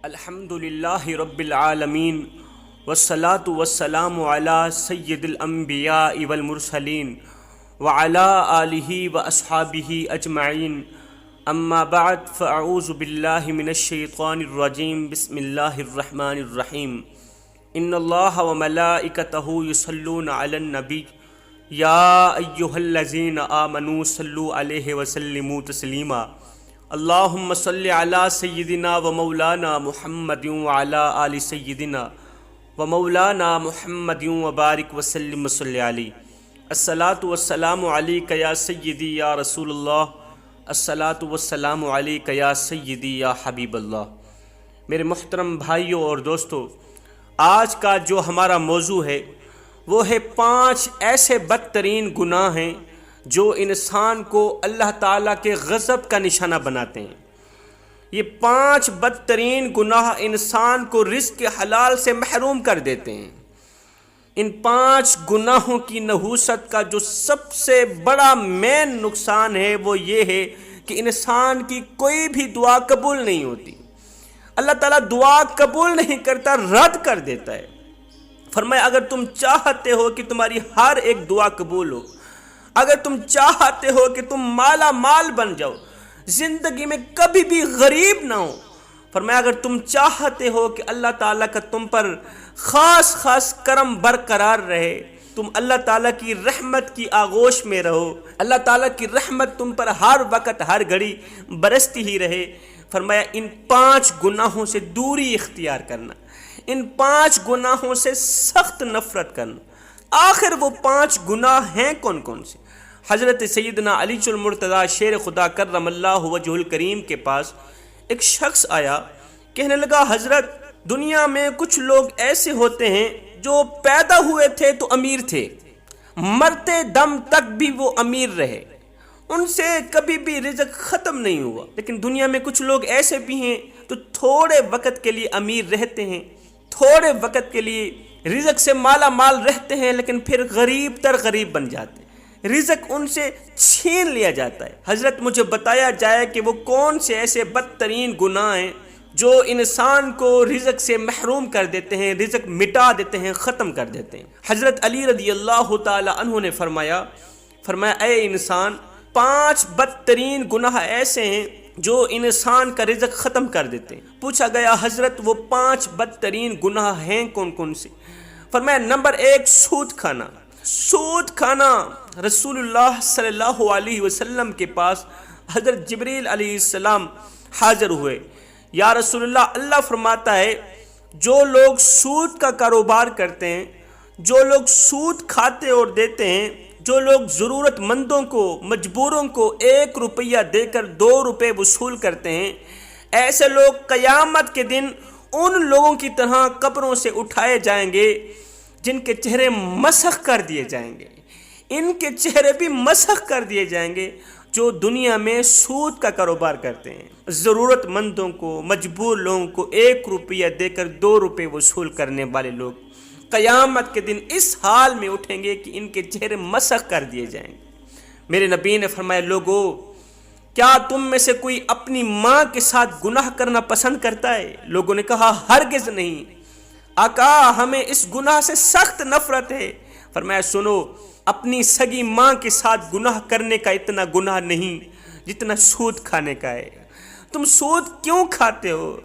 الحمدللہ رب العالمین والصلاة والسلام علی سید الانبیاء والمرسلین وعلی آلہ واصحابہ اجمعین اما بعد فاعوذ باللہ من الشیطان الرجیم بسم اللہ الرحمن الرحیم ان اللہ وملائکتہ یصلون علی النبی یا ایہا الذین آمنوا صلوا علیہ وسلموا تسلیما اللہم صلی علی سیدنا و مولانا محمد وعلی آل سیدنا و مولانا محمد وبارک وسلم صلی علی الصلاۃ والسلام علیک یا سیدی یا رسول اللہ الصلاۃ والسلام علیک یا سیدی یا حبیب اللہ۔ میرے محترم بھائیوں اور دوستو، آج کا جو ہمارا موضوع ہے وہ ہے 5 ایسے بدترین گناہ ہیں جو انسان کو اللہ تعالیٰ کے غضب کا نشانہ بناتے ہیں۔ یہ 5 بدترین گناہ انسان کو رزق حلال سے محروم کر دیتے ہیں۔ ان 5 گناہوں کی نحوست کا جو سب سے بڑا مین نقصان ہے وہ یہ ہے کہ انسان کی کوئی بھی دعا قبول نہیں ہوتی۔ اللہ تعالیٰ دعا قبول نہیں کرتا، رد کر دیتا ہے۔ فرمایا اگر تم چاہتے ہو کہ تمہاری ہر ایک دعا قبول ہو، اگر تم چاہتے ہو کہ تم مالا مال بن جاؤ، زندگی میں کبھی بھی غریب نہ ہو، فرمایا اگر تم چاہتے ہو کہ اللہ تعالیٰ کا تم پر خاص کرم برقرار رہے، تم اللہ تعالیٰ کی رحمت کی آغوش میں رہو، اللہ تعالیٰ کی رحمت تم پر ہر وقت ہر گھڑی برستی ہی رہے، فرمایا ان 5 گناہوں سے دوری اختیار کرنا، ان 5 گناہوں سے سخت نفرت کرنا۔ آخر وہ 5 گناہ ہیں کون کون سے؟ حضرت سیدنا علی المرتضیٰ شیر خدا کرم اللہ وجہ الکریم کے پاس ایک شخص آیا، کہنے لگا حضرت دنیا میں کچھ لوگ ایسے ہوتے ہیں جو پیدا ہوئے تھے تو امیر تھے، مرتے دم تک بھی وہ امیر رہے، ان سے کبھی بھی رزق ختم نہیں ہوا، لیکن دنیا میں کچھ لوگ ایسے بھی ہیں تو تھوڑے وقت کے لیے امیر رہتے ہیں، تھوڑے وقت کے لیے رزق سے مالا مال رہتے ہیں، لیکن پھر غریب تر غریب بن جاتے ہیں، رزق ان سے چھین لیا جاتا ہے۔ حضرت مجھے بتایا جائے کہ وہ کون سے ایسے بدترین گناہ ہیں جو انسان کو رزق سے محروم کر دیتے ہیں، رزق مٹا دیتے ہیں، ختم کر دیتے ہیں۔ حضرت علی رضی اللہ تعالی عنہ نے فرمایا اے انسان، 5 بدترین گناہ ایسے ہیں جو انسان کا رزق ختم کر دیتے ہیں۔ پوچھا گیا حضرت وہ 5 بدترین گناہ ہیں کون کون سے؟ فرمایا نمبر 1 سود کھانا۔ سود کھانا۔ رسول اللہ صلی اللہ علیہ وسلم کے پاس حضرت جبریل علیہ السلام حاضر ہوئے۔ یا رسول اللہ، اللہ فرماتا ہے جو لوگ سود کا کاروبار کرتے ہیں، جو لوگ سود کھاتے اور دیتے ہیں، جو لوگ ضرورت مندوں کو، مجبوروں کو 1 روپیہ دے کر 2 روپے وصول کرتے ہیں، ایسے لوگ قیامت کے دن ان لوگوں کی طرح قبروں سے اٹھائے جائیں گے جن کے چہرے مسخ کر دیے جائیں گے، ان کے چہرے بھی مسخ کر دیے جائیں گے جو دنیا میں سود کا کاروبار کرتے ہیں، ضرورت مندوں کو، مجبور لوگوں کو 1 روپیہ دے کر 2 روپے وصول کرنے والے لوگ قیامت کے دن اس حال میں اٹھیں گے کہ ان کے چہرے مسخ کر دیے جائیں گے۔ میرے نبی نے فرمایا لوگو، کیا تم میں سے کوئی اپنی ماں کے ساتھ گناہ کرنا پسند کرتا ہے؟ لوگوں نے کہا ہرگز نہیں آقا، ہمیں اس گناہ سے سخت نفرت ہے۔ فرمایا سنو، اپنی سگی ماں کے ساتھ گناہ کرنے کا اتنا گناہ نہیں جتنا سود کھانے کا ہے۔ تم سود کیوں کھاتے ہو؟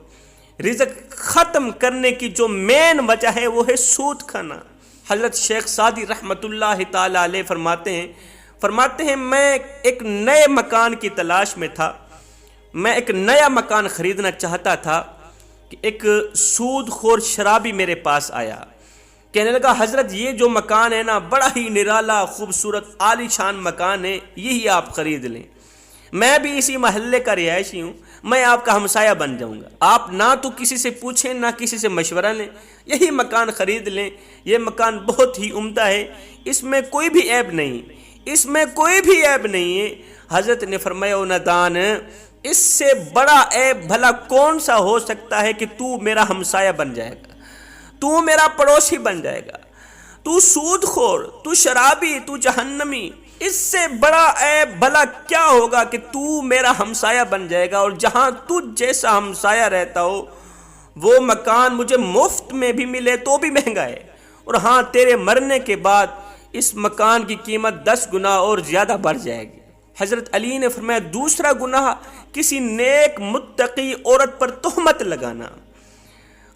رزق ختم کرنے کی جو مین وجہ ہے وہ ہے سود کھانا۔ حضرت شیخ سعدی رحمۃ اللہ تعالی علیہ فرماتے ہیں میں ایک نئے مکان کی تلاش میں تھا، میں ایک نیا مکان خریدنا چاہتا تھا کہ ایک سود خور شرابی میرے پاس آیا، کہنے لگا حضرت یہ جو مکان ہے نا بڑا ہی نرالا خوبصورت عالی شان مکان ہے، یہی آپ خرید لیں، میں بھی اسی محلے کا رہائشی ہوں، میں آپ کا ہمسایہ بن جاؤں گا، آپ نہ تو کسی سے پوچھیں نہ کسی سے مشورہ لیں، یہی مکان خرید لیں، یہ مکان بہت ہی عمدہ ہے، اس میں کوئی بھی عیب نہیں، اس میں کوئی بھی عیب نہیں ہے۔ حضرت نے فرمایا او نادان، اس سے بڑا عیب بھلا کون سا ہو سکتا ہے کہ تو میرا ہمسایہ بن جائے گا، تو میرا پڑوسی بن جائے گا، تو سود خور، تو شرابی، تو جہنمی، اس سے بڑا عیب بھلا کیا ہوگا کہ تو میرا ہمسایہ بن جائے گا، اور جہاں تجھ جیسا ہمسایہ رہتا ہو وہ مکان مجھے مفت میں بھی ملے تو بھی مہنگا ہے، اور ہاں تیرے مرنے کے بعد اس مکان کی قیمت 10 گنا اور زیادہ بڑھ جائے گی۔ حضرت علی نے فرمایا دوسرا گناہ کسی نیک متقی عورت پر تہمت لگانا۔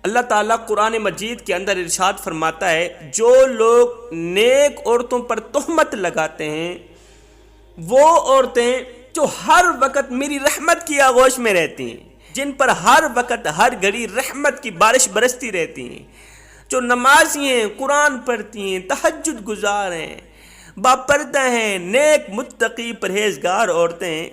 اللہ تعالیٰ قرآن مجید کے اندر ارشاد فرماتا ہے جو لوگ نیک عورتوں پر تہمت لگاتے ہیں، وہ عورتیں جو ہر وقت میری رحمت کی آغوش میں رہتی ہیں، جن پر ہر وقت ہر گھڑی رحمت کی بارش برستی رہتی ہیں، جو نمازی ہیں، قرآن پڑھتی ہیں، تہجد گزار ہیں، باپردہ ہیں، نیک متقی پرہیزگار عورتیں،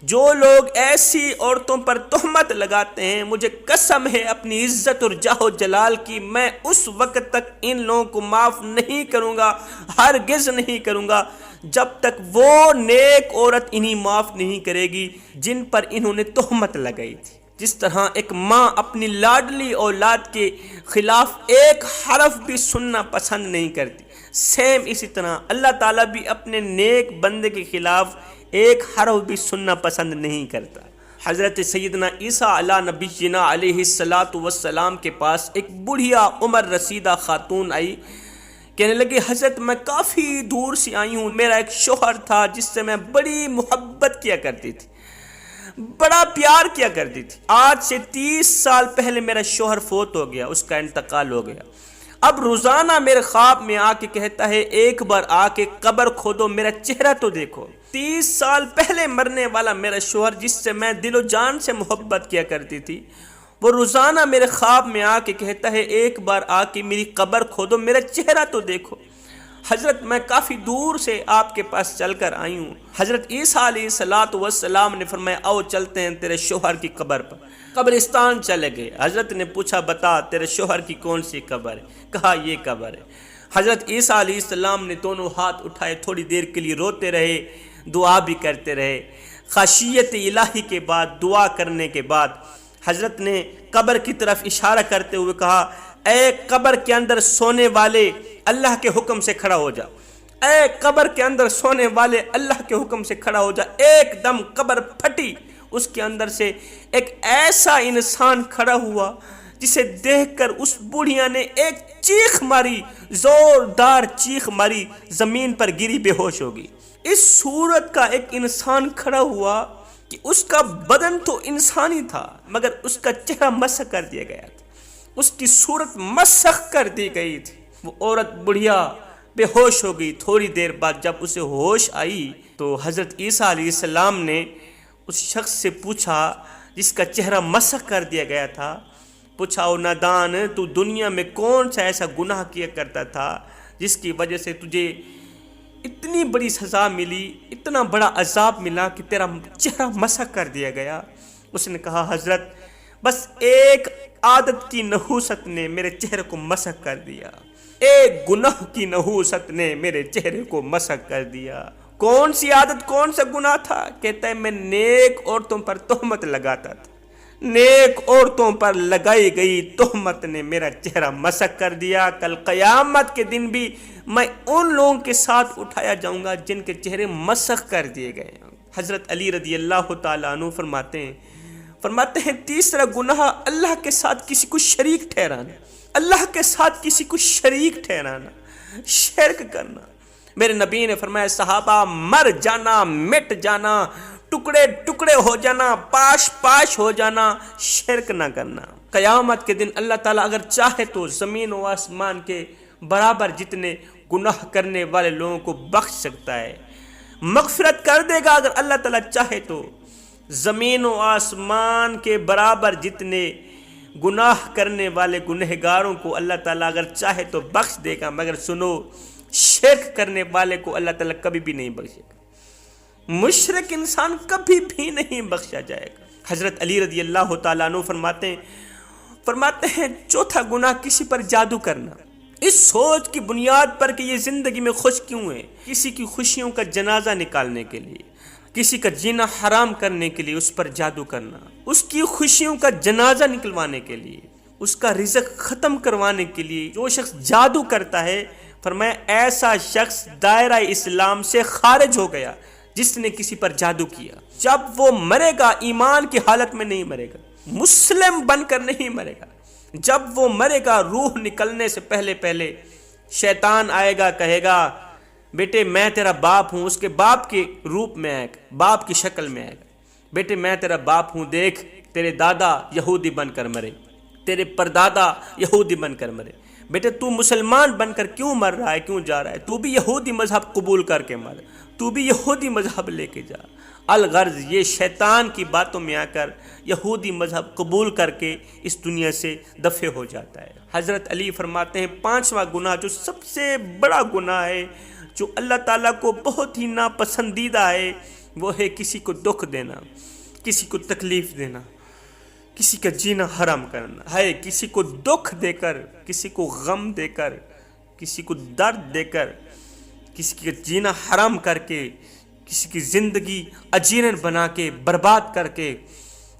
جو لوگ ایسی عورتوں پر تہمت لگاتے ہیں، مجھے قسم ہے اپنی عزت اور جاہ و جلال کی، میں اس وقت تک ان لوگوں کو معاف نہیں کروں گا، ہرگز نہیں کروں گا، جب تک وہ نیک عورت انہیں معاف نہیں کرے گی جن پر انہوں نے تہمت لگائی تھی۔ جس طرح ایک ماں اپنی لاڈلی اولاد کے خلاف ایک حرف بھی سننا پسند نہیں کرتی، سیم اسی طرح اللہ تعالیٰ بھی اپنے نیک بندے کے خلاف ایک حرف بھی سننا پسند نہیں کرتا۔ حضرت سیدنا عیسیٰ علی نبینا علیہ السلام کے پاس ایک بڑھیا عمر رسیدہ خاتون آئی، کہنے لگی حضرت میں کافی دور سے آئی ہوں، میرا ایک شوہر تھا جس سے میں بڑی محبت کیا کرتی تھی، بڑا پیار کیا کرتی تھی، آج سے 30 سال پہلے میرا شوہر فوت ہو گیا، اس کا انتقال ہو گیا، اب روزانہ میرے خواب میں آ کے کہتا ہے ایک بار آ کے قبر کھودو، میرا چہرہ تو دیکھو۔ 30 سال پہلے مرنے والا میرا شوہر جس سے میں دل و جان سے محبت کیا کرتی تھی، وہ روزانہ میرے خواب میں آ کے کہتا ہے ایک بار آ کے میری قبر کھودو، میرا چہرہ تو دیکھو۔ حضرت میں کافی دور سے آپ کے پاس چل کر آئی ہوں۔ حضرت عیسیٰ علیہ السلام نے فرمایا آؤ چلتے ہیں تیرے شوہر کی قبر پر۔ قبرستان چلے گئے، حضرت نے پوچھا بتا تیرے شوہر کی کون سی قبر ہے؟ کہا یہ قبر ہے۔ حضرت عیسیٰ علیہ السلام نے دونوں ہاتھ اٹھائے، تھوڑی دیر کے لیے روتے رہے، دعا بھی کرتے رہے۔ خشیت الہی کے بعد، دعا کرنے کے بعد حضرت نے قبر کی طرف اشارہ کرتے ہوئے کہا اے قبر کے اندر سونے والے اللہ کے حکم سے کھڑا ہو جا، اے قبر کے اندر سونے والے اللہ کے حکم سے کھڑا ہو جا۔ ایک دم قبر پھٹی، اس کے اندر سے ایک ایسا انسان کھڑا ہوا جسے دیکھ کر اس بوڑھیا نے ایک چیخ ماری، زوردار چیخ ماری، زمین پر گری بے ہوش ہوگی۔ اس صورت کا ایک انسان کھڑا ہوا کہ اس کا بدن تو انسانی تھا مگر اس کا چہرہ مسخ کر دیا گیا تھا، اس کی صورت مسخ کر دی گئی تھی۔ وہ عورت بڑھیا بے ہوش ہو گئی۔ تھوڑی دیر بعد جب اسے ہوش آئی تو حضرت عیسیٰ علیہ السلام نے اس شخص سے پوچھا جس کا چہرہ مسخ کر دیا گیا تھا، پوچھا او نادان تو دنیا میں کون سا ایسا گناہ کیا کرتا تھا جس کی وجہ سے تجھے اتنی بڑی سزا ملی، اتنا بڑا عذاب ملا کہ تیرا چہرہ مسخ کر دیا گیا؟ اس نے کہا حضرت بس ایک عادت کی نحوست نے میرے چہرے کو مسخ کر دیا، ایک گناہ کی نحوست نے میرے چہرے کو مسخ کر دیا۔ کون سی عادت، کون سا گناہ تھا؟ کہتا ہے میں نیک عورتوں پر تہمت لگاتا تھا، نیک عورتوں پر لگائی گئی تہمت نے میرا چہرہ مسخ کر دیا۔ کل قیامت کے دن بھی میں ان لوگوں کے ساتھ اٹھایا جاؤں گا جن کے چہرے مسخ کر دیے گئے۔ حضرت علی رضی اللہ تعالیٰ عنہ فرماتے ہیں تیسرا گناہ اللہ کے ساتھ کسی کو شریک ٹھہرانا، اللہ کے ساتھ کسی کو شریک ٹھہرانا، شرک کرنا۔ میرے نبی نے فرمایا صحابہ مر جانا، مٹ جانا، ٹکڑے ٹکڑے ہو جانا، پاش پاش ہو جانا، شرک نہ کرنا۔ قیامت کے دن اللہ تعالیٰ اگر چاہے تو زمین و آسمان کے برابر جتنے گناہ کرنے والے لوگوں کو بخش سکتا ہے، مغفرت کر دے گا۔ اگر اللہ تعالیٰ چاہے تو زمین و آسمان کے برابر جتنے گناہ کرنے والے گنہگاروں کو اللہ تعالیٰ اگر چاہے تو بخش دے گا، مگر سنو شرک کرنے والے کو اللہ تعالیٰ کبھی بھی نہیں بخشے گا، مشرک انسان کبھی بھی نہیں بخشا جائے گا۔ حضرت علی رضی اللہ تعالیٰ عنہ فرماتے ہیں چوتھا گناہ کسی پر جادو کرنا، اس سوچ کی بنیاد پر کہ یہ زندگی میں خوش کیوں ہے، کسی کی خوشیوں کا جنازہ نکالنے کے لیے، کسی کا جینا حرام کرنے کے لیے اس پر جادو کرنا، اس کی خوشیوں کا جنازہ نکلوانے کے لیے، اس کا رزق ختم کروانے کے لیے جو شخص جادو کرتا ہے، فرمایا ایسا شخص دائرہ اسلام سے خارج ہو گیا جس نے کسی پر جادو کیا۔ جب وہ مرے گا ایمان کی حالت میں نہیں مرے گا، مسلم بن کر نہیں مرے گا۔ جب وہ مرے گا روح نکلنے سے پہلے پہلے شیطان آئے گا، کہے گا بیٹے میں تیرا باپ ہوں، اس کے باپ کے روپ میں آئے گا، باپ کی شکل میں آئے گا، بیٹے میں تیرا باپ ہوں، دیکھ تیرے دادا یہودی بن کر مرے، تیرے پردادا یہودی بن کر مرے، بیٹے تو مسلمان بن کر کیوں مر رہا ہے، کیوں جا رہا ہے، تو بھی یہودی مذہب قبول کر کے مر، تو بھی یہودی مذہب لے کے جا۔ الغرض یہ شیطان کی باتوں میں آ کر یہودی مذہب قبول کر کے اس دنیا سے دفع ہو جاتا ہے۔ حضرت علی فرماتے ہیں 5واں گناہ جو سب سے بڑا گناہ ہے، جو اللہ تعالیٰ کو بہت ہی ناپسندیدہ ہے، وہ ہے کسی کو دکھ دینا، کسی کو تکلیف دینا، کسی کا جینا حرام کرنا ہے۔ کسی کو دکھ دے کر، کسی کو غم دے کر، کسی کو درد دے کر، کسی کا جینا حرام کر کے، کسی کی زندگی اجیرن بنا کے، برباد کر کے،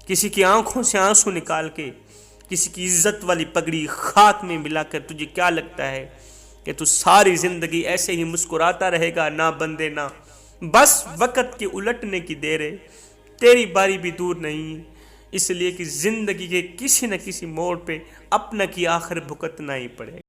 کسی کی آنکھوں سے آنسو نکال کے، کسی کی عزت والی پگڑی خاک میں ملا کر، تجھے کیا لگتا ہے کہ تو ساری زندگی ایسے ہی مسکراتا رہے گا؟ نہ بندے نہ، بس وقت کے الٹنے کی دیر ہے، تیری باری بھی دور نہیں ہے، اس لیے کہ زندگی کے کسی نہ کسی موڑ پہ اپنا کی آخر بھگتنا ہی پڑے گا۔